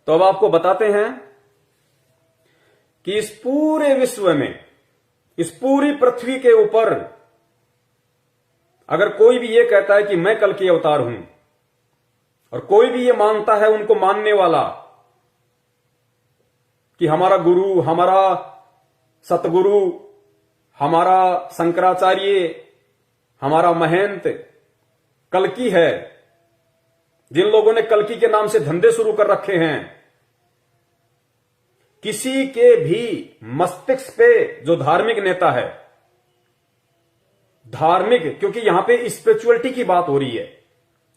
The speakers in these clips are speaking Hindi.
तो अब आपको बताते हैं कि इस पूरे विश्व में, इस पूरी पृथ्वी के ऊपर अगर कोई भी ये कहता है कि मैं कल की अवतार हूं, और कोई भी ये मानता है उनको मानने वाला कि हमारा गुरु, हमारा सतगुरु, हमारा शंकराचार्य, हमारा महंत कल्कि है, जिन लोगों ने कल्कि के नाम से धंधे शुरू कर रखे हैं, किसी के भी मस्तिष्क पे जो धार्मिक नेता है, धार्मिक, क्योंकि यहां पे स्पिरिचुअलिटी की बात हो रही है,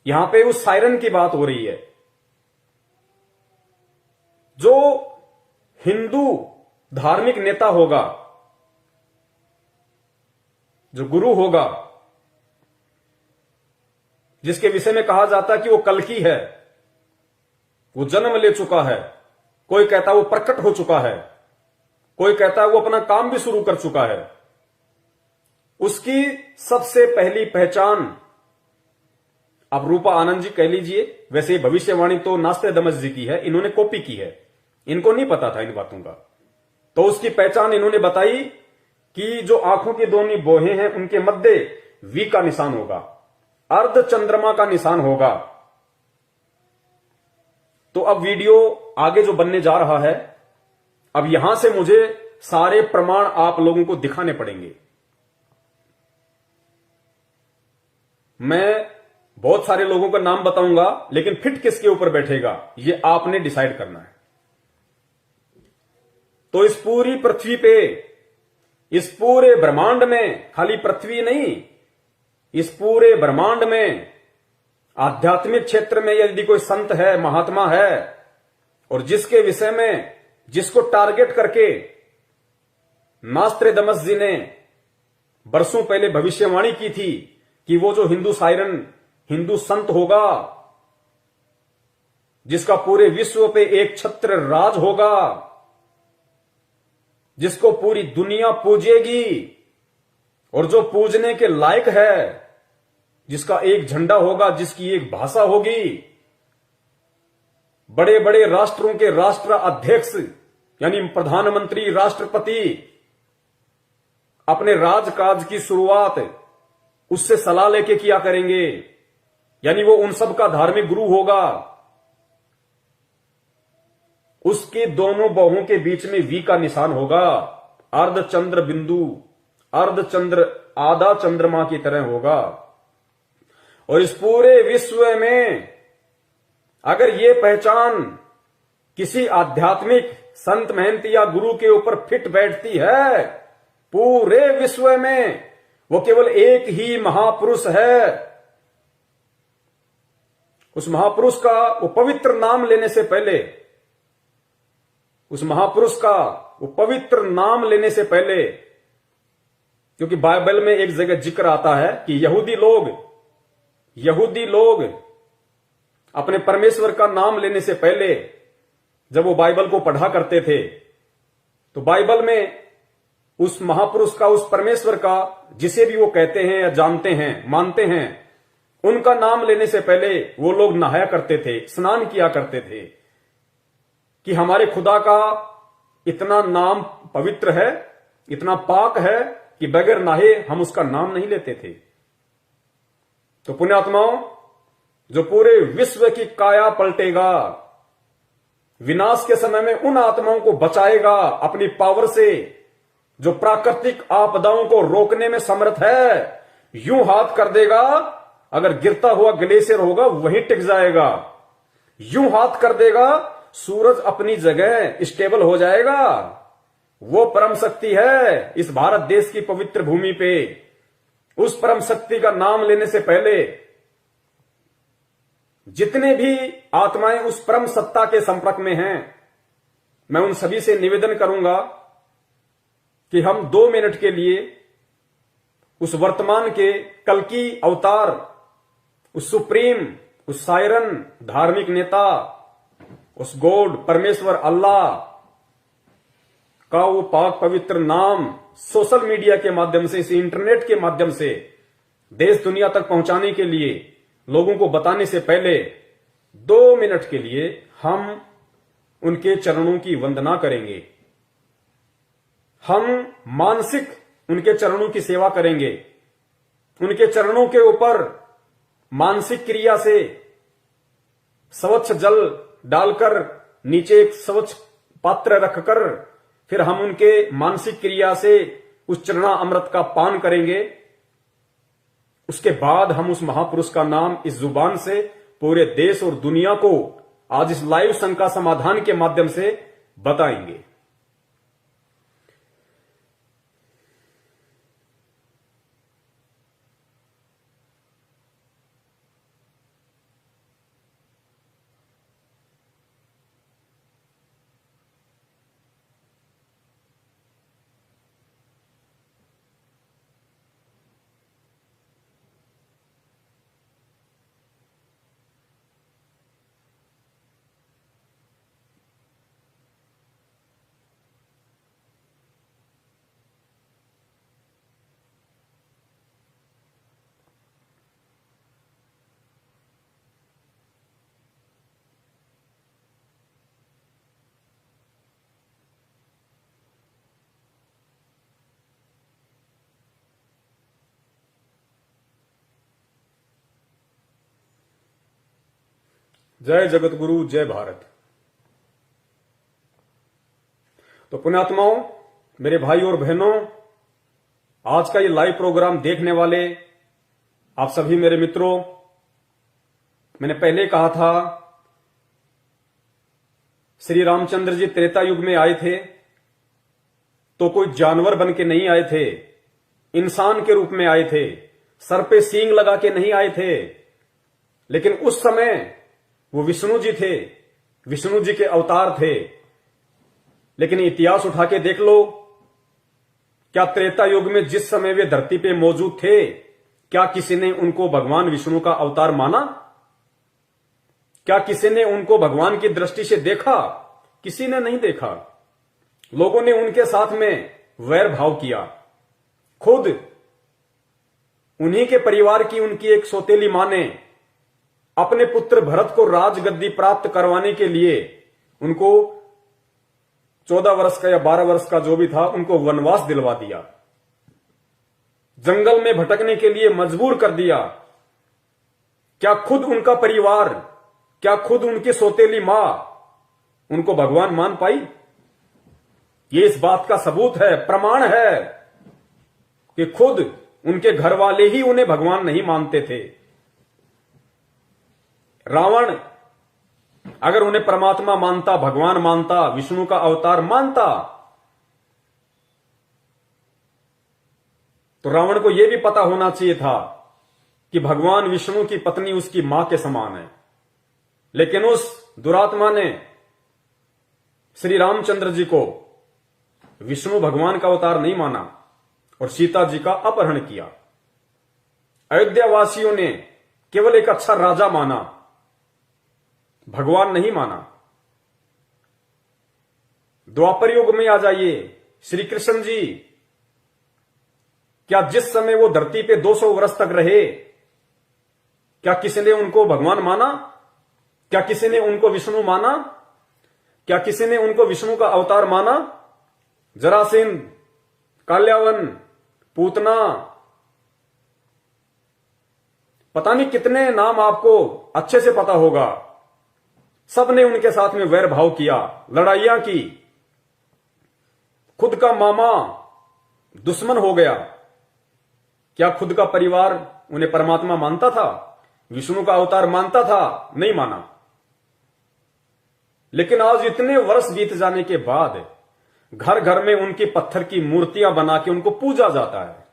यहां पे उस सायरन की बात हो रही है, जो हिंदू धार्मिक नेता होगा, जो गुरु होगा, जिसके विषय में कहा जाता है कि वो कल्कि है, वो जन्म ले चुका है, कोई कहता है वो प्रकट हो चुका है, कोई कहता है वो अपना काम भी शुरू कर चुका है, उसकी सबसे पहली पहचान आप रूपा आनंद जी कह लीजिए, वैसे भविष्यवाणी तो नास्तेदमस जी की है, इन्होंने कॉपी की है, इनको नहीं पता था इन बातों का। तो उसकी पहचान इन्होंने बताई कि जो आंखों की दोनों बोहें हैं उनके मध्य वी का निशान होगा, अर्ध चंद्रमा का निशान होगा। तो अब वीडियो आगे जो बनने जा रहा है, अब यहां से मुझे सारे प्रमाण आप लोगों को दिखाने पड़ेंगे। मैं बहुत सारे लोगों का नाम बताऊंगा, लेकिन फिट किसके ऊपर बैठेगा ये आपने डिसाइड करना है। तो इस पूरी पृथ्वी पे, इस पूरे ब्रह्मांड में, खाली पृथ्वी नहीं, इस पूरे ब्रह्मांड में आध्यात्मिक क्षेत्र में यदि कोई संत है, महात्मा है, और जिसके विषय में, जिसको टारगेट करके नास्त्रेदमस जी ने बरसों पहले भविष्यवाणी की थी कि वो जो हिंदू सायरन, हिंदू संत होगा, जिसका पूरे विश्व पे एक छत्र राज होगा, जिसको पूरी दुनिया पूजेगी, और जो पूजने के लायक है, जिसका एक झंडा होगा, जिसकी एक भाषा होगी, बड़े बड़े राष्ट्रों के राष्ट्र अध्यक्ष यानी प्रधानमंत्री, राष्ट्रपति अपने राजकाज की शुरुआत उससे सलाह लेके किया करेंगे, यानी वो उन सब का धार्मिक गुरु होगा। उसके दोनों बाहों के बीच में वी का निशान होगा, अर्ध चंद्र बिंदु, अर्ध चंद्र आधा चंद्रमा की तरह होगा। और इस पूरे विश्व में अगर ये पहचान किसी आध्यात्मिक संत, महंत या गुरु के ऊपर फिट बैठती है, पूरे विश्व में वो केवल एक ही महापुरुष है। उस महापुरुष का वो पवित्र नाम लेने से पहले, उस महापुरुष का वो पवित्र नाम लेने से पहले, क्योंकि बाइबल में एक जगह जिक्र आता है कि यहूदी लोग अपने परमेश्वर का नाम लेने से पहले जब वो बाइबल को पढ़ा करते थे, तो बाइबल में उस महापुरुष का, उस परमेश्वर का, जिसे भी वो कहते हैं या जानते हैं, मानते हैं, उनका नाम लेने से पहले वो लोग नहाया करते थे, स्नान किया करते थे कि हमारे खुदा का इतना नाम पवित्र है, इतना पाक है कि बगैर नहाए हम उसका नाम नहीं लेते थे। तो पुण्यात्माओं, जो पूरे विश्व की काया पलटेगा, विनाश के समय में उन आत्माओं को बचाएगा अपनी पावर से, जो प्राकृतिक आपदाओं को रोकने में समर्थ है, यूं हाथ कर देगा, अगर गिरता हुआ ग्लेशियर होगा वहीं टिक जाएगा, यूं हाथ कर देगा, सूरज अपनी जगह स्टेबल हो जाएगा। वो परम शक्ति है इस भारत देश की पवित्र भूमि पे। उस परम शक्ति का नाम लेने से पहले जितने भी आत्माएं उस परम सत्ता के संपर्क में हैं, मैं उन सभी से निवेदन करूंगा कि हम 2 मिनट के लिए उस वर्तमान के कल्कि अवतार, उस सुप्रीम, उस सायरन धार्मिक नेता, उस गॉड परमेश्वर अल्लाह का वो पाक पवित्र नाम सोशल मीडिया के माध्यम से, इस इंटरनेट के माध्यम से देश दुनिया तक पहुंचाने के लिए, लोगों को बताने से पहले 2 मिनट के लिए हम उनके चरणों की वंदना करेंगे। हम मानसिक उनके चरणों की सेवा करेंगे। उनके चरणों के ऊपर मानसिक क्रिया से स्वच्छ जल डालकर नीचे एक स्वच्छ पात्र रखकर फिर हम उनके मानसिक क्रिया से उस चरणा अमृत का पान करेंगे। उसके बाद हम उस महापुरुष का नाम इस जुबान से पूरे देश और दुनिया को आज इस लाइव शंका समाधान के माध्यम से बताएंगे। जय जगत गुरु, जय भारत। तो पुण्यात्माओं, मेरे भाई और बहनों, आज का ये लाइव प्रोग्राम देखने वाले आप सभी मेरे मित्रों, मैंने पहले कहा था श्री रामचंद्र जी त्रेता युग में आए थे तो कोई जानवर बन के नहीं आए थे, इंसान के रूप में आए थे, सर पे सींग लगा के नहीं आए थे। लेकिन उस समय वो विष्णु जी थे, विष्णु जी के अवतार थे। लेकिन इतिहास उठा के देख लो, क्या त्रेता युग में जिस समय वे धरती पे मौजूद थे, क्या किसी ने उनको भगवान विष्णु का अवतार माना? क्या किसी ने उनको भगवान की दृष्टि से देखा? किसी ने नहीं देखा। लोगों ने उनके साथ में वैर भाव किया। खुद उन्हीं के परिवार की उनकी एक सौतेली मां ने अपने पुत्र भरत को राजगद्दी प्राप्त करवाने के लिए उनको 14 वर्ष का या 12 वर्ष का जो भी था, उनको वनवास दिलवा दिया, जंगल में भटकने के लिए मजबूर कर दिया। क्या खुद उनका परिवार, क्या खुद उनकी सौतेली मां उनको भगवान मान पाई? ये इस बात का सबूत है, प्रमाण है कि खुद उनके घर वाले ही उन्हें भगवान नहीं मानते थे। रावण अगर उन्हें परमात्मा मानता, भगवान मानता, विष्णु का अवतार मानता, तो रावण को यह भी पता होना चाहिए था कि भगवान विष्णु की पत्नी उसकी मां के समान है। लेकिन उस दुरात्मा ने श्री रामचंद्र जी को विष्णु भगवान का अवतार नहीं माना और सीता जी का अपहरण किया। अयोध्या वासियों ने केवल एक अच्छा राजा माना, भगवान नहीं माना। द्वापर युग में आ जाइए, श्री कृष्ण जी, क्या जिस समय वो धरती पे 200 वर्ष तक रहे, क्या किसी ने उनको भगवान माना? क्या किसी ने उनको विष्णु माना? क्या किसी ने उनको विष्णु का अवतार माना? जरासीन, काल्यावन, पूतना, पता नहीं कितने नाम आपको अच्छे से पता होगा। सबने उनके साथ में वैर भाव किया, लड़ाइयां की। खुद का मामा दुश्मन हो गया। क्या खुद का परिवार उन्हें परमात्मा मानता था, विष्णु का अवतार मानता था? नहीं माना। लेकिन आज इतने वर्ष बीत जाने के बाद घर घर में उनकी पत्थर की मूर्तियां बना के उनको पूजा जाता है।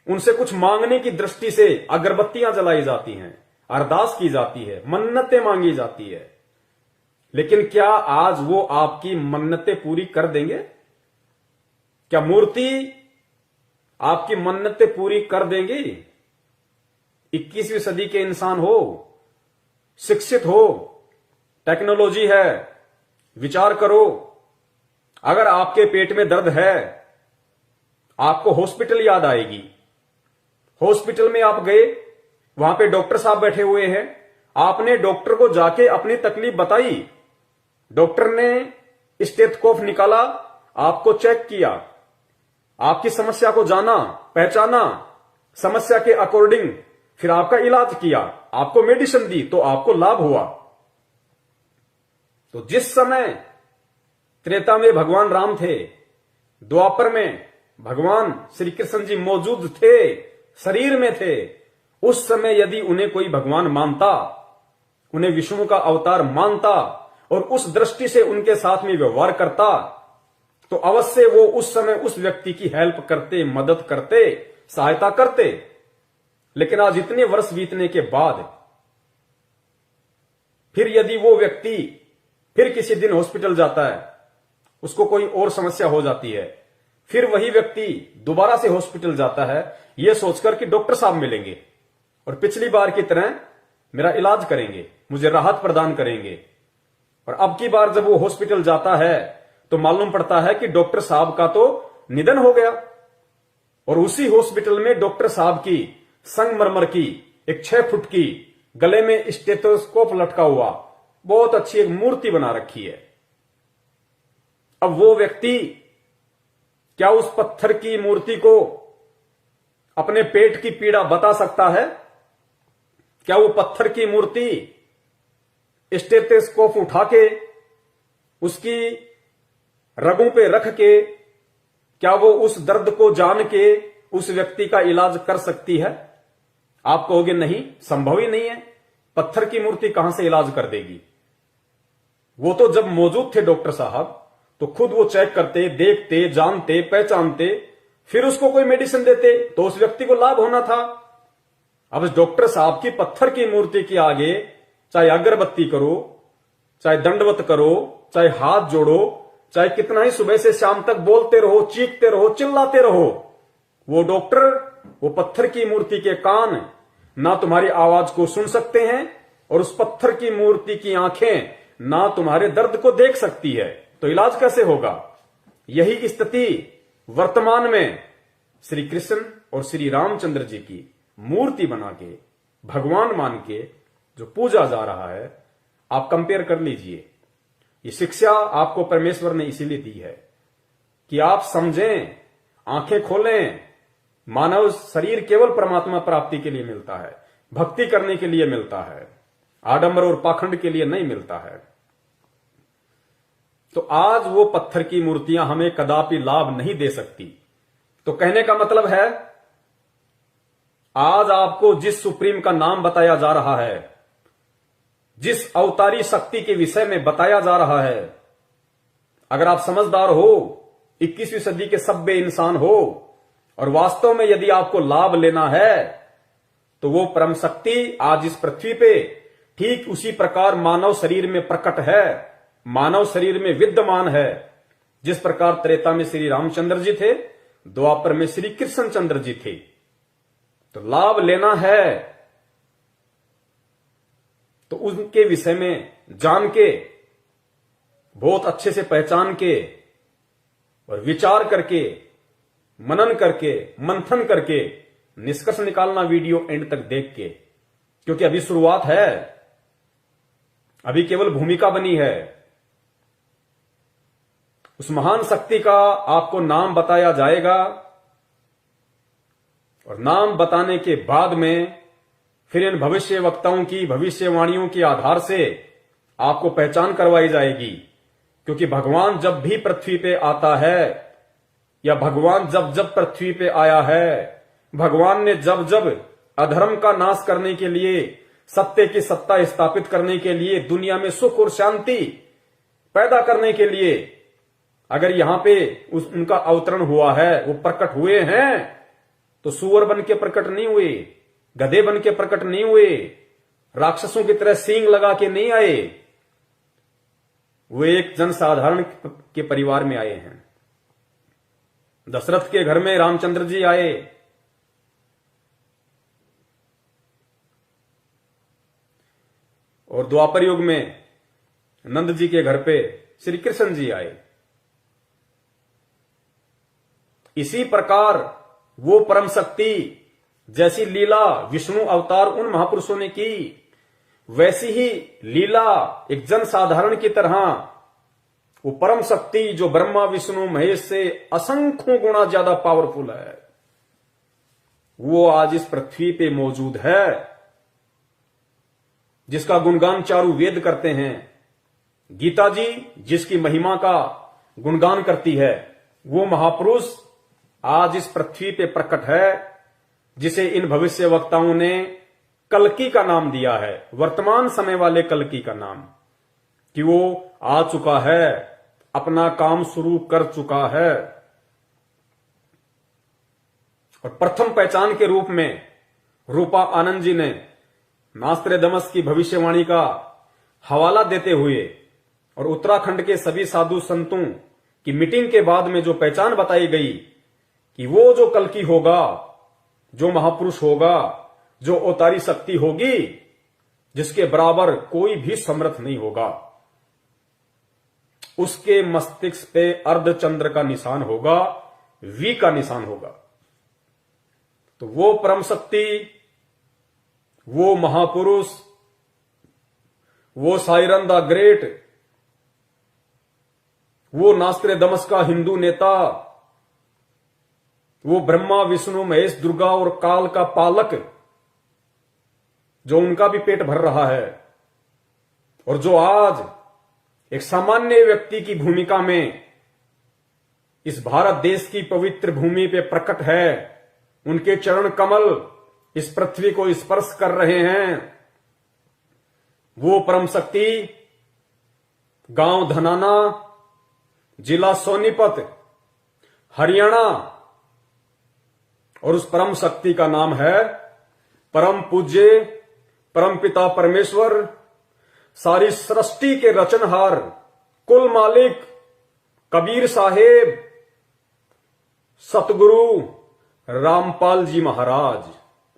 उनसे कुछ मांगने की दृष्टि से अगरबत्तियां जलाई जाती हैं, अरदास की जाती है, मन्नतें मांगी जाती है। लेकिन क्या आज वो आपकी मन्नतें पूरी कर देंगे? क्या मूर्ति आपकी मन्नतें पूरी कर देंगी? 21वीं सदी के इंसान हो, शिक्षित हो, टेक्नोलॉजी है, विचार करो। अगर आपके पेट में दर्द है, आपको हॉस्पिटल याद आएगी। हॉस्पिटल में आप गए, वहां पे डॉक्टर साहब बैठे हुए हैं, आपने डॉक्टर को जाके अपनी तकलीफ बताई, डॉक्टर ने स्टेथोस्कोप निकाला, आपको चेक किया, आपकी समस्या को जाना, पहचाना, समस्या के अकॉर्डिंग फिर आपका इलाज किया, आपको मेडिसिन दी, तो आपको लाभ हुआ। तो जिस समय त्रेता में भगवान राम थे, द्वापर में भगवान श्री कृष्ण जी मौजूद थे, शरीर में थे, उस समय यदि उन्हें कोई भगवान मानता, उन्हें विष्णु का अवतार मानता और उस दृष्टि से उनके साथ में व्यवहार करता, तो अवश्य वो उस समय उस व्यक्ति की हेल्प करते, मदद करते, सहायता करते। लेकिन आज इतने वर्ष बीतने के बाद फिर यदि वो व्यक्ति फिर किसी दिन हॉस्पिटल जाता है, उसको कोई और समस्या हो जाती है, फिर वही व्यक्ति दोबारा से हॉस्पिटल जाता है, यह सोचकर कि डॉक्टर साहब मिलेंगे और पिछली बार की तरह मेरा इलाज करेंगे, मुझे राहत प्रदान करेंगे। और अब की बार जब वो हॉस्पिटल जाता है तो मालूम पड़ता है कि डॉक्टर साहब का तो निधन हो गया, और उसी हॉस्पिटल में डॉक्टर साहब की संगमरमर की एक 6 फुट की गले में स्टेथोस्कोप लटका हुआ बहुत अच्छी एक मूर्ति बना रखी है। अब वो व्यक्ति क्या उस पत्थर की मूर्ति को अपने पेट की पीड़ा बता सकता है? क्या वो पत्थर की मूर्ति स्टेथोस्कोप उठा के उसकी रगों पे रख के क्या वो उस दर्द को जान के उस व्यक्ति का इलाज कर सकती है? आप कहोगे नहीं, संभव ही नहीं है, पत्थर की मूर्ति कहां से इलाज कर देगी। वो तो जब मौजूद थे डॉक्टर साहब तो खुद वो चेक करते, देखते, जानते, पहचानते, फिर उसको कोई मेडिसिन देते, तो उस व्यक्ति को लाभ होना था। अब डॉक्टर साहब की पत्थर की मूर्ति के आगे चाहे अगरबत्ती करो, चाहे दंडवत करो, चाहे हाथ जोड़ो, चाहे कितना ही सुबह से शाम तक बोलते रहो, चीखते रहो, चिल्लाते रहो, वो डॉक्टर वो पत्थर की मूर्ति के कान ना तुम्हारी आवाज को सुन सकते हैं और उस पत्थर की मूर्ति की आंखें ना तुम्हारे दर्द को देख सकती है। तो इलाज कैसे होगा? यही स्थिति वर्तमान में श्री कृष्ण और श्री रामचंद्र जी की मूर्ति बना के, भगवान मान के जो पूजा जा रहा है, आप कंपेयर कर लीजिए। ये शिक्षा आपको परमेश्वर ने इसीलिए दी है कि आप समझें, आंखें खोलें। मानव शरीर केवल परमात्मा प्राप्ति के लिए मिलता है, भक्ति करने के लिए मिलता है, आडंबर और पाखंड के लिए नहीं मिलता है। तो आज वो पत्थर की मूर्तियां हमें कदापि लाभ नहीं दे सकती। तो कहने का मतलब है, आज आपको जिस सुप्रीम का नाम बताया जा रहा है, जिस अवतारी शक्ति के विषय में बताया जा रहा है, अगर आप समझदार हो, 21वीं सदी के सभ्य इंसान हो और वास्तव में यदि आपको लाभ लेना है, तो वो परम शक्ति आज इस पृथ्वी पे ठीक उसी प्रकार मानव शरीर में प्रकट है, मानव शरीर में विद्यमान है। जिस प्रकार त्रेता में श्री रामचंद्र जी थे, द्वापर में श्री कृष्णचंद्र जी थे। तो लाभ लेना है तो उनके विषय में जान के, बहुत अच्छे से पहचान के और विचार करके, मनन करके, मंथन करके निष्कर्ष निकालना वीडियो एंड तक देख के, क्योंकि अभी शुरुआत है, अभी केवल भूमिका बनी है। उस महान शक्ति का आपको नाम बताया जाएगा और नाम बताने के बाद में फिर इन भविष्य वक्ताओं की भविष्यवाणियों के आधार से आपको पहचान करवाई जाएगी। क्योंकि भगवान जब भी पृथ्वी पे आता है, या भगवान जब जब पृथ्वी पे आया है, भगवान ने जब जब अधर्म का नाश करने के लिए, सत्य की सत्ता स्थापित करने के लिए, दुनिया में सुख और शांति पैदा करने के लिए अगर यहां पे उनका अवतरण हुआ है, वो प्रकट हुए हैं, तो सुअर बन के प्रकट नहीं हुए, गधे बन के प्रकट नहीं हुए, राक्षसों की तरह सींग लगा के नहीं आए। वो एक जनसाधारण के परिवार में आए हैं। दशरथ के घर में रामचंद्र जी आए, और द्वापर युग में नंद जी के घर पे श्री कृष्ण जी आए। इसी प्रकार वो परम शक्ति जैसी लीला विष्णु अवतार उन महापुरुषों ने की, वैसी ही लीला एक जन साधारण की तरह वो परम शक्ति जो ब्रह्मा विष्णु महेश से असंख्यों गुना ज्यादा पावरफुल है, वो आज इस पृथ्वी पे मौजूद है, जिसका गुणगान चारों वेद करते हैं। गीता जी जिसकी महिमा का गुणगान करती है, वो महापुरुष आज इस पृथ्वी पे प्रकट है, जिसे इन भविष्य वक्ताओं ने कल्कि का नाम दिया है, वर्तमान समय वाले कल्कि का नाम, कि वो आ चुका है, अपना काम शुरू कर चुका है। और प्रथम पहचान के रूप में रूपा आनंद जी ने नास्त्रेदमस की भविष्यवाणी का हवाला देते हुए और उत्तराखंड के सभी साधु संतों की मीटिंग के बाद में जो पहचान बताई गई कि वो जो कल्कि होगा, जो महापुरुष होगा, जो अवतारी शक्ति होगी, जिसके बराबर कोई भी समर्थ नहीं होगा, उसके मस्तिष्क पे अर्धचंद्र का निशान होगा, वी का निशान होगा। तो वो परम शक्ति, वो महापुरुष, वो साइरन द ग्रेट, वो नास्त्रेदमस का हिंदू नेता, वो ब्रह्मा विष्णु महेश दुर्गा और काल का पालक, जो उनका भी पेट भर रहा है, और जो आज एक सामान्य व्यक्ति की भूमिका में इस भारत देश की पवित्र भूमि पे प्रकट है, उनके चरण कमल इस पृथ्वी को स्पर्श कर रहे हैं। वो परम शक्ति गांव धनाना, जिला सोनीपत, हरियाणा, और उस परम शक्ति का नाम है परम पूज्य परम पिता परमेश्वर, सारी सृष्टि के रचनहार, कुल मालिक कबीर साहेब सतगुरु रामपाल जी महाराज।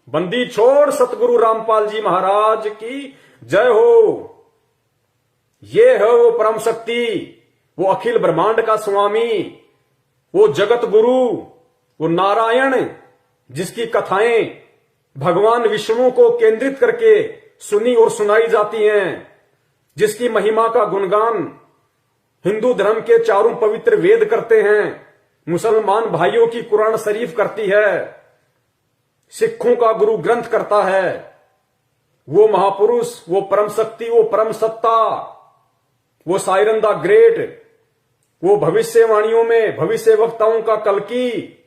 बंदी छोड़ सतगुरु रामपाल जी महाराज की जय हो। ये है वो परम शक्ति, वो अखिल ब्रह्मांड का स्वामी, वो जगत गुरु, वो नारायण, जिसकी कथाएं भगवान विष्णु को केंद्रित करके सुनी और सुनाई जाती हैं, जिसकी महिमा का गुणगान हिंदू धर्म के चारों पवित्र वेद करते हैं, मुसलमान भाइयों की कुरान शरीफ करती है, सिखों का गुरु ग्रंथ करता है। वो महापुरुष, वो परम शक्ति, वो परम सत्ता, वो साइरन द ग्रेट, वो भविष्यवाणियों में भविष्य वक्ताओं का कल्कि,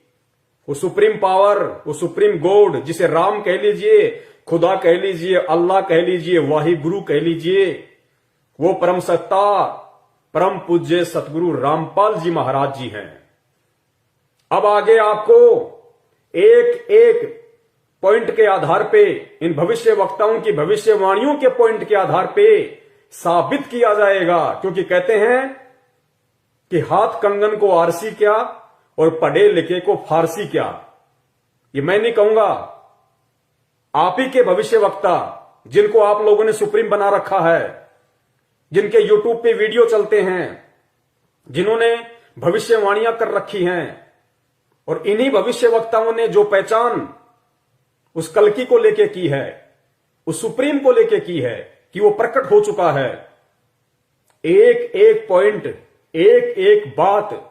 वो सुप्रीम पावर, वो सुप्रीम गॉड, जिसे राम कह लीजिए, खुदा कह लीजिए, अल्लाह कह लीजिए, वाहि गुरु कह लीजिए, वो परम सत्ता परम पूज्य सतगुरु रामपाल जी महाराज जी हैं। अब आगे आपको एक एक पॉइंट के आधार पे, इन भविष्य वक्ताओं की भविष्यवाणियों के पॉइंट के आधार पे साबित किया जाएगा, क्योंकि कहते हैं कि हाथ कंगन को आरसी क्या और पढ़े लिखे को फारसी क्या। ये मैं नहीं कहूंगा, आप ही के भविष्य वक्ता, जिनको आप लोगों ने सुप्रीम बना रखा है, जिनके यूट्यूब पे वीडियो चलते हैं, जिन्होंने भविष्यवाणियां कर रखी हैं, और इन्हीं भविष्य वक्ताओं ने जो पहचान उस कल्कि को लेके की है, उस सुप्रीम को लेके की है कि वो प्रकट हो चुका है। एक एक पॉइंट, एक एक बात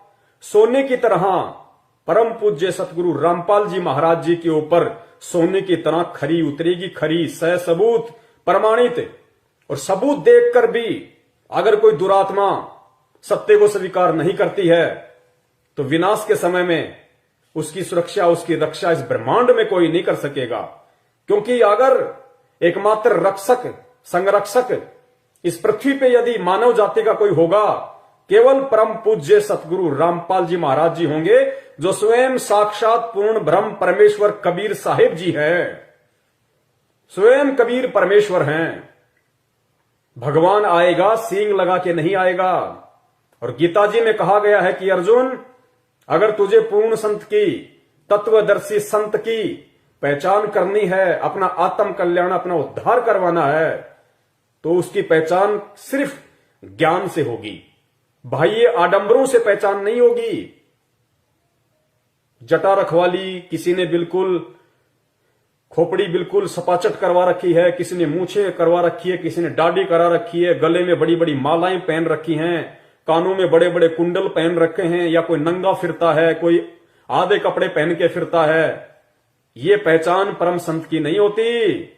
सोने की तरह परम पूज्य सतगुरु रामपाल जी महाराज जी के ऊपर सोने की तरह खरी उतरेगी, खरी सह सबूत प्रमाणित। और सबूत देखकर भी अगर कोई दुरात्मा सत्य को स्वीकार नहीं करती है, तो विनाश के समय में उसकी सुरक्षा, उसकी रक्षा इस ब्रह्मांड में कोई नहीं कर सकेगा। क्योंकि अगर एकमात्र रक्षक, संरक्षक इस पृथ्वी पे यदि मानव जाति का कोई होगा, केवल परम पूज्य सतगुरु रामपाल जी महाराज जी होंगे, जो स्वयं साक्षात पूर्ण ब्रह्म परमेश्वर कबीर साहिब जी हैं। स्वयं कबीर परमेश्वर हैं। भगवान आएगा सींग लगा के नहीं आएगा। और गीता जी में कहा गया है कि अर्जुन, अगर तुझे पूर्ण संत की, तत्वदर्शी संत की पहचान करनी है, अपना आत्म कल्याण, अपना उद्धार करवाना है, तो उसकी पहचान सिर्फ ज्ञान से होगी, बाह्य आडंबरों से पहचान नहीं होगी। जटा रखवाली, किसी ने बिल्कुल खोपड़ी बिल्कुल सपाचट करवा रखी है, किसी ने मूछें करवा रखी है, किसी ने दाढ़ी करा रखी है, गले में बड़ी बड़ी मालाएं पहन रखी हैं, कानों में बड़े बड़े कुंडल पहन रखे हैं, या कोई नंगा फिरता है, कोई आधे कपड़े पहन के फिरता है, ये पहचान परम संत की नहीं होती।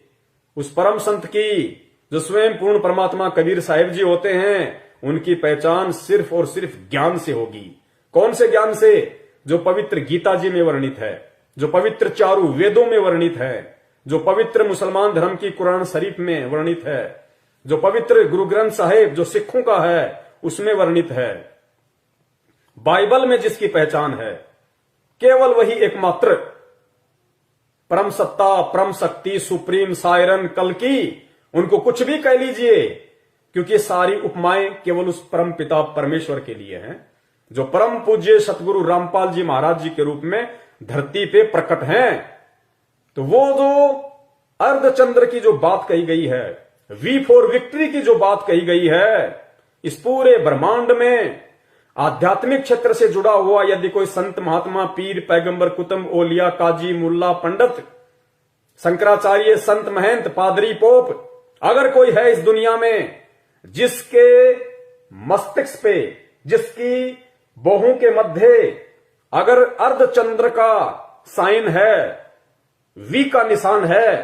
उस परम संत की, जो स्वयं पूर्ण परमात्मा कबीर साहिब जी होते हैं, उनकी पहचान सिर्फ और सिर्फ ज्ञान से होगी। कौन से ज्ञान से? जो पवित्र गीता जी में वर्णित है, जो पवित्र चारों वेदों में वर्णित है, जो पवित्र मुसलमान धर्म की कुरान शरीफ में वर्णित है, जो पवित्र गुरु ग्रंथ साहिब जो सिखों का है उसमें वर्णित है। बाइबल में जिसकी पहचान है, केवल वही एकमात्र परम सत्ता, परम शक्ति, सुप्रीम सायरन, कल्कि, उनको कुछ भी कह लीजिए, क्योंकि सारी उपमाएं केवल उस परम पिता परमेश्वर के लिए हैं, जो परम पूज्य सतगुरु रामपाल जी महाराज जी के रूप में धरती पे प्रकट हैं। तो वो जो अर्धचंद्र की जो बात कही गई है, वी फॉर विक्ट्री की जो बात कही गई है, इस पूरे ब्रह्मांड में आध्यात्मिक क्षेत्र से जुड़ा हुआ यदि कोई संत, महात्मा, पीर, पैगंबर, कुतुब, ओलिया, काजी, मुल्ला, पंडित, शंकराचार्य, संत, महंत, पादरी, पोप, अगर कोई है इस दुनिया में जिसके मस्तिष्क पे, जिसकी बाहों के मध्य अगर अर्धचंद्र का साइन है, वी का निशान है,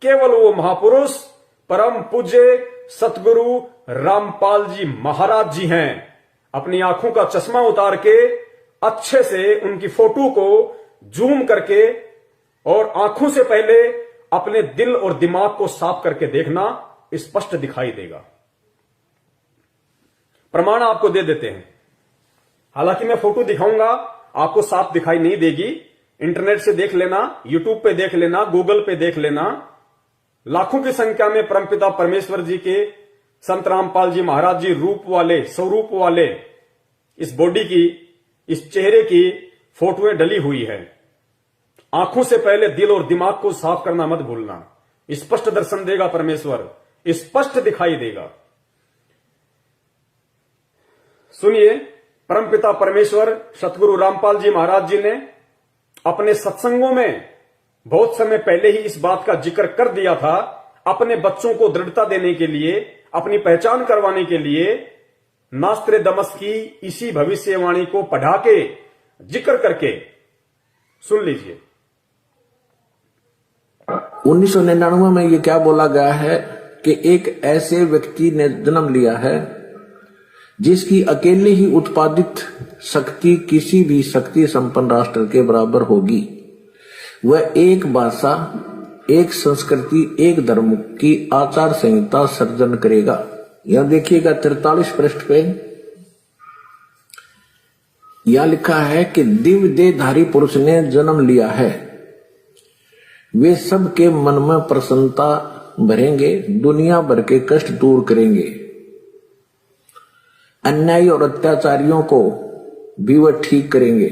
केवल वो महापुरुष परम पूज्य सतगुरु रामपाल जी महाराज जी हैं। अपनी आंखों का चश्मा उतार के अच्छे से उनकी फोटो को जूम करके और आंखों से पहले अपने दिल और दिमाग को साफ करके देखना, स्पष्ट दिखाई देगा। प्रमाण आपको दे देते हैं। हालांकि मैं फोटो दिखाऊंगा, आपको साफ दिखाई नहीं देगी। इंटरनेट से देख लेना, यूट्यूब पे देख लेना, गूगल पे देख लेना। लाखों की संख्या में परमपिता परमेश्वर जी के, संत रामपाल जी महाराज जी रूप वाले, स्वरूप वाले इस बॉडी की, इस चेहरे की फोटोएं डली हुई है। आंखों से पहले दिल और दिमाग को साफ करना मत भूलना। स्पष्ट दर्शन देगा परमेश्वर, स्पष्ट दिखाई देगा। सुनिए, परमपिता परमेश्वर सतगुरु रामपाल जी महाराज जी ने अपने सत्संगों में बहुत समय पहले ही इस बात का जिक्र कर दिया था। अपने बच्चों को दृढ़ता देने के लिए, अपनी पहचान करवाने के लिए नास्त्रेदमस की इसी भविष्यवाणी को पढ़ा के, जिक्र करके सुन लीजिए। 1999 में ये क्या बोला गया है कि एक ऐसे व्यक्ति ने जन्म लिया है जिसकी अकेले ही उत्पादित शक्ति किसी भी शक्ति संपन्न राष्ट्र के बराबर होगी। वह एक भाषा, एक संस्कृति, एक धर्म की आचार संहिता सर्जन करेगा। यहां देखिएगा 43 पृष्ठ पे यहां लिखा है कि दिव्य देहधारी पुरुष ने जन्म लिया है। वे सबके मन में प्रसन्नता भरेंगे, दुनिया भर के कष्ट दूर करेंगे। अन्यायी और अत्याचारियों को भी वह ठीक करेंगे।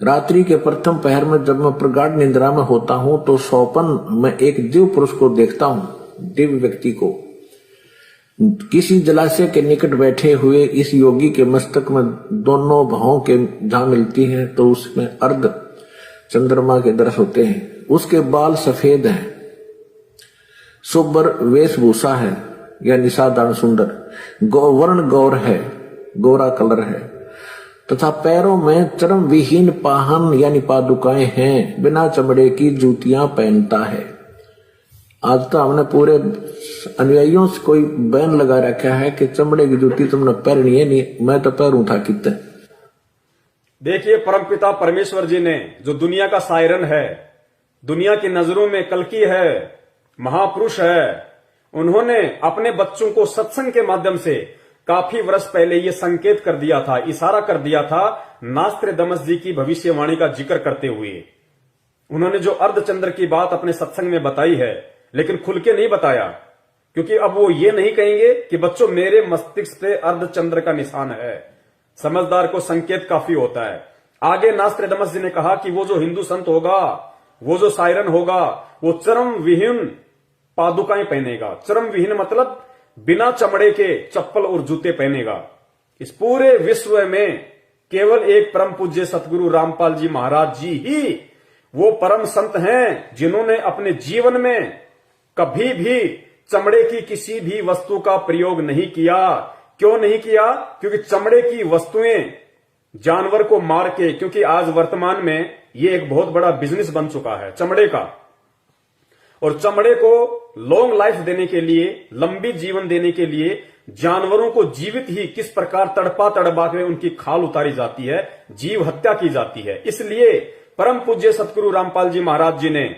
रात्रि के प्रथम पहर में जब मैं प्रगाढ़ निद्रा में होता हूं तो स्वप्न में एक दिव्य पुरुष को देखता हूं, दिव्य व्यक्ति को। किसी जलाशय के निकट बैठे हुए इस योगी के मस्तक में दोनों भावों के जहां मिलती हैं तो उसमें अर्ध चंद्रमा के दर्श होते हैं। उसके बाल सफेद हैं, सुबर वेशभूषा है या निसाधारण सुंदर, वर्ण गौर है, गोरा कलर है, तथा पैरों में चर्म विहीन पाहन यानी पादुकाएं हैं। बिना चमड़े की जूतियां पहनता है। आज तो हमने पूरे अनुयायियों से कोई बैन लगा रखा है कि चमड़े की जूती तुमने पहननी है, नहीं मैं तो पहनूं था कितने। देखिए, परमपिता परमेश्वर जी ने, जो दुनिया का सायरन है, दुनिया की नजरों में कल्कि है, महापुरुष है, उन्होंने अपने बच्चों को सत्संग के माध्यम से काफी वर्ष पहले ये संकेत कर दिया था, इशारा कर दिया था, नास्त्रेदमस जी की भविष्यवाणी का जिक्र करते हुए। उन्होंने जो अर्धचंद्र की बात अपने सत्संग में बताई है, लेकिन खुल के नहीं बताया, क्योंकि अब वो ये नहीं कहेंगे कि बच्चों मेरे मस्तिष्क पे अर्धचंद्र का निशान है। समझदार को संकेत काफी होता है। आगे नास्त्रेदमस जी ने कहा कि वो जो हिंदू संत होगा, वो जो सायरन होगा, वो चर्म विहीन पादुकाएं पहनेगा। चर्म विहीन मतलब बिना चमड़े के चप्पल और जूते पहनेगा। इस पूरे विश्व में केवल एक परम पूज्य सतगुरु रामपाल जी महाराज जी ही वो परम संत हैं जिन्होंने अपने जीवन में कभी भी चमड़े की किसी भी वस्तु का प्रयोग नहीं किया, क्यों नहीं किया? क्योंकि चमड़े की वस्तुएं जानवर को मार के, क्योंकि आज वर्तमान में ये एक बहुत बड़ा बिजनेस बन चुका है चमड़े का, और चमड़े को लॉन्ग लाइफ देने के लिए, लंबी जीवन देने के लिए जानवरों को जीवित ही किस प्रकार तड़पा तड़पा के उनकी खाल उतारी जाती है, जीव हत्या की जाती है। इसलिए परम पूज्य सतगुरु रामपाल जी महाराज जी ने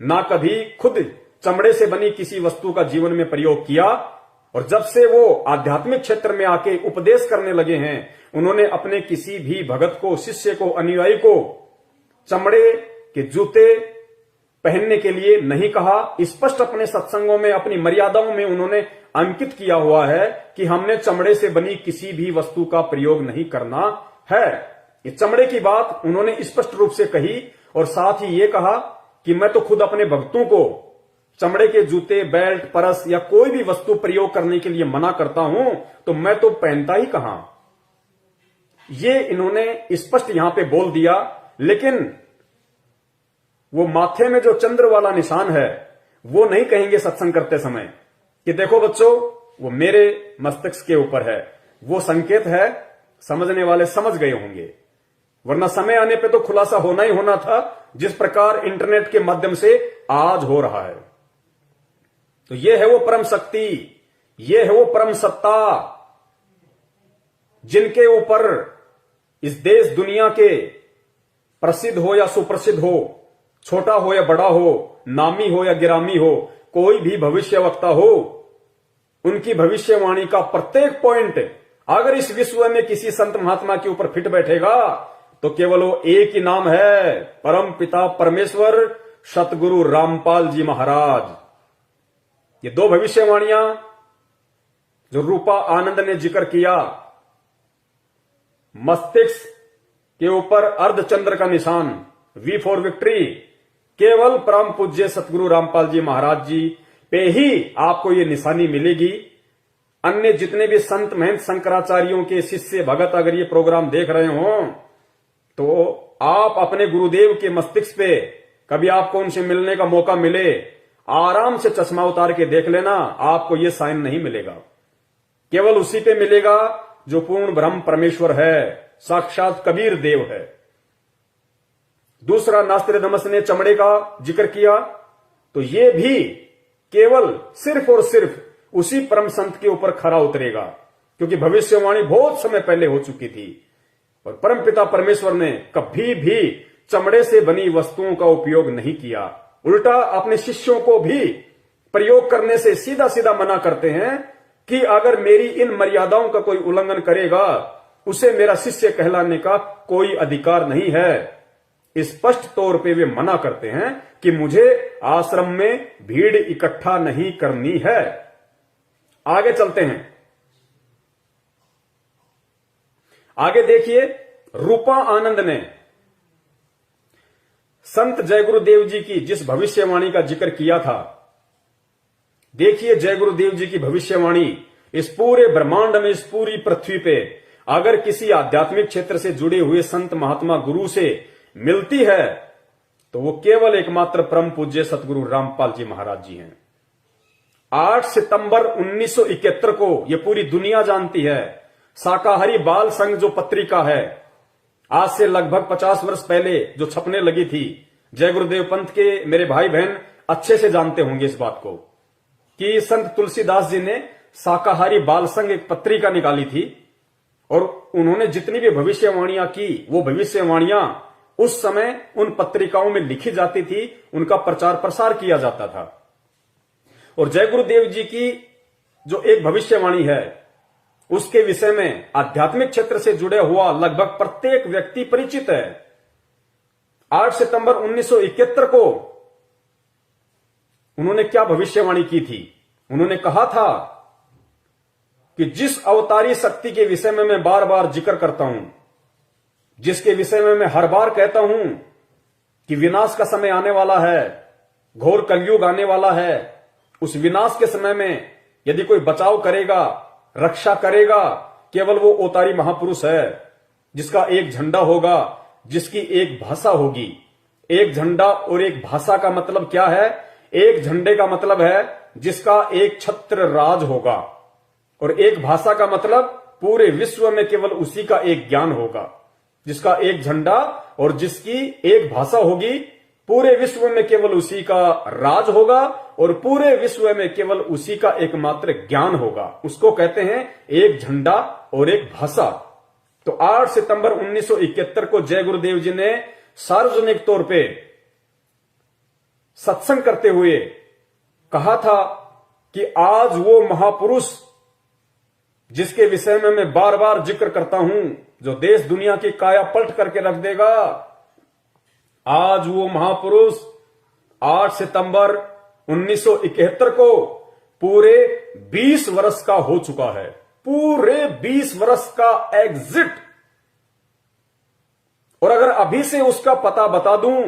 ना कभी खुद चमड़े से बनी किसी वस्तु का जीवन में प्रयोग किया, और जब से वो आध्यात्मिक क्षेत्र में आके उपदेश करने लगे हैं, उन्होंने अपने किसी भी भगत को, शिष्य को, अनुयायी को चमड़े के जूते पहनने के लिए नहीं कहा। स्पष्ट अपने सत्संगों में, अपनी मर्यादाओं में उन्होंने अंकित किया हुआ है कि हमने चमड़े से बनी किसी भी वस्तु का प्रयोग नहीं करना है। ये चमड़े की बात उन्होंने स्पष्ट रूप से कही, और साथ ही ये कहा कि मैं तो खुद अपने भक्तों को चमड़े के जूते, बेल्ट, परस या कोई भी वस्तु प्रयोग करने के लिए मना करता हूं, तो मैं तो पहनता ही कहां। ये इन्होंने स्पष्ट यहां पे बोल दिया। लेकिन वो माथे में जो चंद्र वाला निशान है वो नहीं कहेंगे सत्संग करते समय कि देखो बच्चों वो मेरे मस्तिष्क के ऊपर है। वो संकेत है, समझने वाले समझ गए होंगे, वरना समय आने पे तो खुलासा होना ही होना था, जिस प्रकार इंटरनेट के माध्यम से आज हो रहा है। तो ये है वो परम शक्ति, ये है वो परम सत्ता, जिनके ऊपर इस देश दुनिया के प्रसिद्ध हो या सुप्रसिद्ध हो, छोटा हो या बड़ा हो, नामी हो या गिरामी हो, कोई भी भविष्यवक्ता हो, उनकी भविष्यवाणी का प्रत्येक पॉइंट अगर इस विश्व में किसी संत महात्मा के ऊपर फिट बैठेगा तो केवल वो एक ही नाम है, परम पिता परमेश्वर सतगुरु रामपाल जी महाराज। ये दो भविष्यवाणियां जो रूपा आनंद ने जिक्र किया, मस्तिष्क के ऊपर अर्धचंद्र का निशान, वी फॉर विक्ट्री, केवल परम पूज्य सतगुरु रामपाल जी महाराज जी पे ही आपको ये निशानी मिलेगी। अन्य जितने भी संत महंत शंकराचार्यों के शिष्य भगत अगर ये प्रोग्राम देख रहे हो तो आप अपने गुरुदेव के मस्तिष्क पे कभी आपको उनसे मिलने का मौका मिले, आराम से चश्मा उतार के देख लेना, आपको ये साइन नहीं मिलेगा। केवल उसी पे मिलेगा जो पूर्ण ब्रह्म परमेश्वर है, साक्षात कबीर देव है। दूसरा, नास्त्रोदामस ने चमड़े का जिक्र किया, तो ये भी केवल सिर्फ और सिर्फ उसी परम संत के ऊपर खरा उतरेगा, क्योंकि भविष्यवाणी बहुत समय पहले हो चुकी थी और परमपिता परमेश्वर ने कभी भी चमड़े से बनी वस्तुओं का उपयोग नहीं किया। उल्टा अपने शिष्यों को भी प्रयोग करने से सीधा सीधा मना करते हैं कि अगर मेरी इन मर्यादाओं का कोई उल्लंघन करेगा उसे मेरा शिष्य कहलाने का कोई अधिकार नहीं है। स्पष्ट तौर पे वे मना करते हैं कि मुझे आश्रम में भीड़ इकट्ठा नहीं करनी है। आगे चलते हैं, आगे देखिए, रूपा आनंद ने संत जय गुरुदेव जी की जिस भविष्यवाणी का जिक्र किया था, देखिए जय गुरुदेव जी की भविष्यवाणी इस पूरे ब्रह्मांड में, इस पूरी पृथ्वी पे अगर किसी आध्यात्मिक क्षेत्र से जुड़े हुए संत महात्मा गुरु से मिलती है तो वो केवल एकमात्र परम पूज्य सतगुरु रामपाल जी महाराज जी हैं। 8 सितंबर 1971 को ये पूरी दुनिया जानती है, शाकाहारी बाल संघ जो पत्रिका है, आज से लगभग 50 वर्ष पहले जो छपने लगी थी, जय गुरुदेव पंथ के मेरे भाई बहन अच्छे से जानते होंगे इस बात को कि संत तुलसीदास जी ने शाकाहारी बाल संघ एक पत्रिका निकाली थी और उन्होंने जितनी भी भविष्यवाणियां की वो भविष्यवाणियां उस समय उन पत्रिकाओं में लिखी जाती थी, उनका प्रचार प्रसार किया जाता था। और जय गुरुदेव जी की जो एक भविष्यवाणी है उसके विषय में आध्यात्मिक क्षेत्र से जुड़े हुआ लगभग प्रत्येक व्यक्ति परिचित है। 8 सितंबर 1971 को उन्होंने क्या भविष्यवाणी की थी? उन्होंने कहा था कि जिस अवतारी शक्ति के विषय में मैं बार बार जिक्र करता हूं, जिसके विषय में मैं हर बार कहता हूं कि विनाश का समय आने वाला है, घोर कलयुग आने वाला है, उस विनाश के समय में यदि कोई बचाव करेगा, रक्षा करेगा, केवल वो अवतारी महापुरुष है जिसका एक झंडा होगा, जिसकी एक भाषा होगी। एक झंडा और एक भाषा का मतलब क्या है? एक झंडे का मतलब है जिसका एक छत्र राज होगा और एक भाषा का मतलब पूरे विश्व में केवल उसी का एक ज्ञान होगा, जिसका एक झंडा और जिसकी एक भाषा होगी। पूरे विश्व में केवल उसी का राज होगा और पूरे विश्व में केवल उसी का एकमात्र ज्ञान होगा। उसको कहते हैं एक झंडा और एक भाषा। तो 8 सितंबर 1971 को जय गुरुदेव जी ने सार्वजनिक तौर पे सत्संग करते हुए कहा था कि आज वो महापुरुष जिसके विषय में मैं बार बार जिक्र करता हूं, जो देश दुनिया की काया पलट करके रख देगा, आज वो महापुरुष 8 सितंबर 1971 को पूरे 20 वर्ष का हो चुका है। पूरे 20 वर्ष का एग्जिट। और अगर अभी से उसका पता बता दूं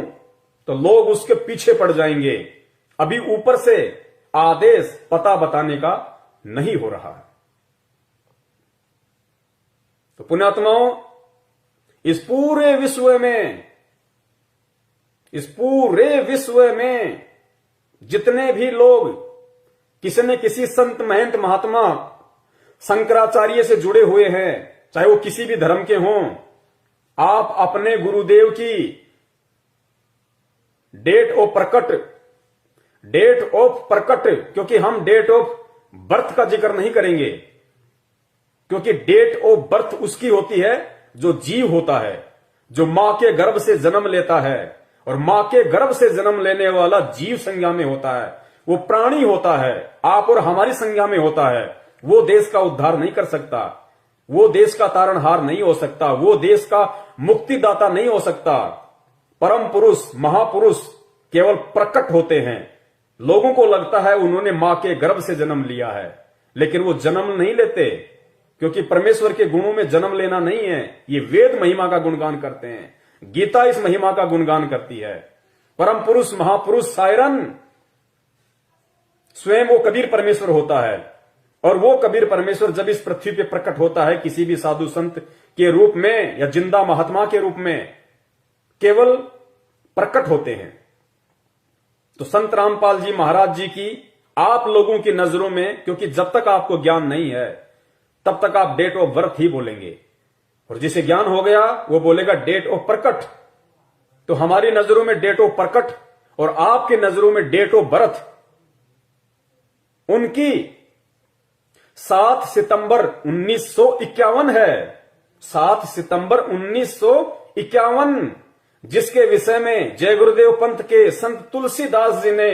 तो लोग उसके पीछे पड़ जाएंगे। अभी ऊपर से आदेश पता बताने का नहीं हो रहा है। तो पुण्यात्माओं, इस पूरे विश्व में जितने भी लोग किसी न किसी संत महंत महात्मा शंकराचार्य से जुड़े हुए हैं, चाहे वो किसी भी धर्म के हों, आप अपने गुरुदेव की डेट ऑफ प्रकट, क्योंकि हम डेट ऑफ बर्थ का जिक्र नहीं करेंगे, क्योंकि डेट ऑफ बर्थ उसकी होती है जो जीव होता है, जो मां के गर्भ से जन्म लेता है। और मां के गर्भ से जन्म लेने वाला जीव संज्ञा में होता है, वो प्राणी होता है, आप और हमारी संज्ञा में होता है। वो देश का उद्धार नहीं कर सकता, वो देश का तारणहार नहीं हो सकता, वो देश का मुक्तिदाता नहीं हो सकता। परम पुरुष, महापुरुष केवल प्रकट होते हैं। लोगों को लगता है उन्होंने मां के गर्भ से जन्म लिया है, लेकिन वो जन्म नहीं लेते, क्योंकि परमेश्वर के गुणों में जन्म लेना नहीं है। ये वेद महिमा का गुणगान करते हैं, गीता इस महिमा का गुणगान करती है। परम पुरुष, महापुरुष, सायरन स्वयं वो कबीर परमेश्वर होता है। और वो कबीर परमेश्वर जब इस पृथ्वी पे प्रकट होता है किसी भी साधु संत के रूप में या जिंदा महात्मा के रूप में, केवल प्रकट होते हैं। तो संत रामपाल जी महाराज जी की आप लोगों की नजरों में, क्योंकि जब तक आपको ज्ञान नहीं है तब तक आप डेट ऑफ बर्थ ही बोलेंगे, और जिसे ज्ञान हो गया वो बोलेगा डेट ऑफ प्रकट। तो हमारी नजरों में डेट ऑफ प्रकट और आपकी नजरों में डेट ऑफ बर्थ उनकी 7 सितंबर 1951 है। 7 सितंबर 1951, जिसके विषय में जय गुरुदेव पंथ के संत तुलसीदास जी ने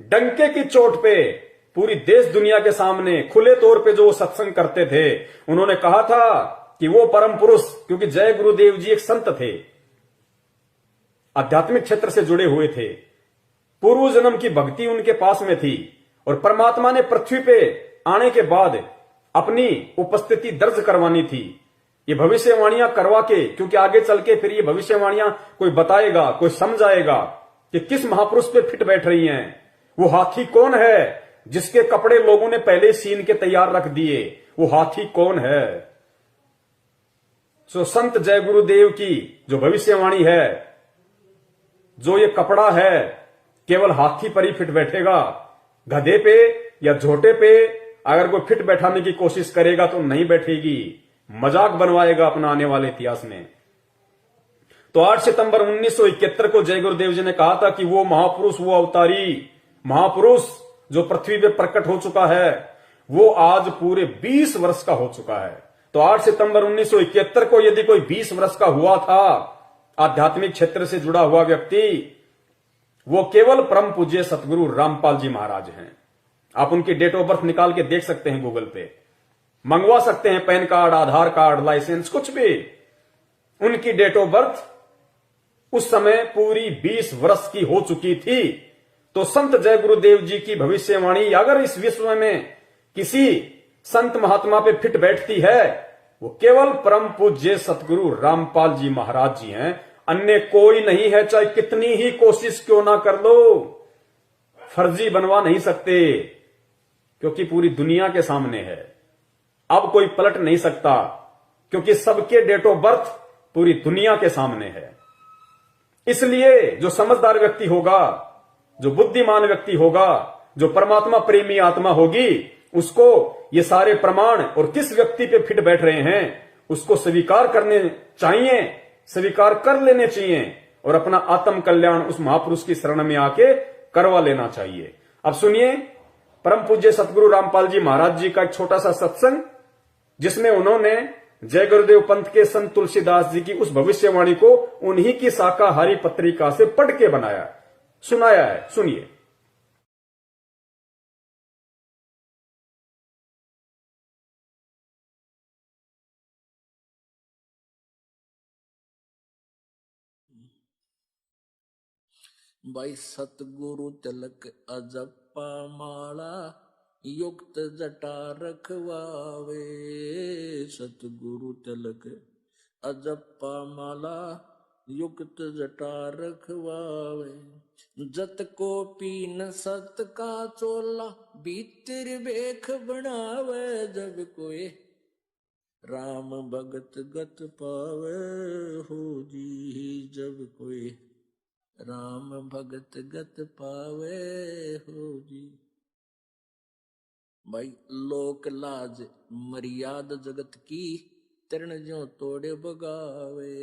डंके की चोट पे पूरी देश दुनिया के सामने खुले तौर पे जो सत्संग करते थे, उन्होंने कहा था कि वो परम पुरुष, क्योंकि जय गुरुदेव जी एक संत थे, आध्यात्मिक क्षेत्र से जुड़े हुए थे, पूर्व जन्म की भक्ति उनके पास में थी, और परमात्मा ने पृथ्वी पे आने के बाद अपनी उपस्थिति दर्ज करवानी थी। ये भविष्यवाणियां करवा के, क्योंकि आगे चल के फिर ये भविष्यवाणियां कोई बताएगा, कोई समझाएगा कि किस महापुरुष पे फिट बैठ रही हैं। वो हाथी कौन है जिसके कपड़े लोगों ने पहले सीन के तैयार रख दिए, वो हाथी कौन है। सो संत जय गुरुदेव की जो भविष्यवाणी है, जो ये कपड़ा है, केवल हाथी पर ही फिट बैठेगा, गधे पे या झोटे पे अगर कोई फिट बैठाने की कोशिश करेगा तो नहीं बैठेगी, मजाक बनवाएगा अपना आने वाले इतिहास में। तो 8 सितंबर 1971 को जय गुरुदेव जी ने कहा था कि वो महापुरुष, वो अवतारी महापुरुष जो पृथ्वी पे प्रकट हो चुका है, वो आज पूरे 20 वर्ष का हो चुका है। तो 8 सितंबर 1971 को यदि कोई 20 वर्ष का हुआ था आध्यात्मिक क्षेत्र से जुड़ा हुआ व्यक्ति, वो केवल परम पूज्य सतगुरु रामपाल जी महाराज हैं। आप उनकी डेट ऑफ बर्थ निकाल के देख सकते हैं, गूगल पे मंगवा सकते हैं, पैन कार्ड, आधार कार्ड, लाइसेंस, कुछ भी। उनकी डेट ऑफ बर्थ उस समय पूरी 20 वर्ष की हो चुकी थी। तो संत जय गुरुदेव जी की भविष्यवाणी अगर इस विश्व में किसी संत महात्मा पे फिट बैठती है, वो केवल परम पूज्य सतगुरु रामपाल जी महाराज जी हैं, अन्य कोई नहीं है। चाहे कितनी ही कोशिश क्यों ना कर लो, फर्जी बनवा नहीं सकते, क्योंकि पूरी दुनिया के सामने है। अब कोई पलट नहीं सकता, क्योंकि सबके डेट ऑफ बर्थ पूरी दुनिया के सामने है। इसलिए जो समझदार व्यक्ति होगा, जो बुद्धिमान व्यक्ति होगा, जो परमात्मा प्रेमी आत्मा होगी, उसको ये सारे प्रमाण और किस व्यक्ति पे फिट बैठ रहे हैं उसको स्वीकार करने चाहिए, स्वीकार कर लेने चाहिए और अपना आत्म कल्याण उस महापुरुष की शरण में आके करवा लेना चाहिए। अब सुनिए परम पूज्य सतगुरु रामपाल जी महाराज जी का एक छोटा सा सत्संग, जिसमें उन्होंने जय गुरुदेव पंथ के संत तुलसीदास जी की उस भविष्यवाणी को उन्हीं की शाकाहारी पत्रिका से पढ़ के बनाया, सुनाया है। सुनिए। भाई सतगुरु तिलक अजप्पा माला युक्त जटा रखवावे। सतगुरु तिलक अजप्पा माला युक्त जटा रखवावे। जत को पीन सत का चोला भीतर बेख बनावे। जब कोई राम भगत गत पावे हो जी। जब कोई राम भगत गत पावे हो जी। भाई लोक लाज मर्याद जगत की तरण ज्यों तोड़े बगावे।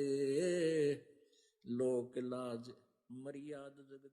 लोक लाज मर्याद जगत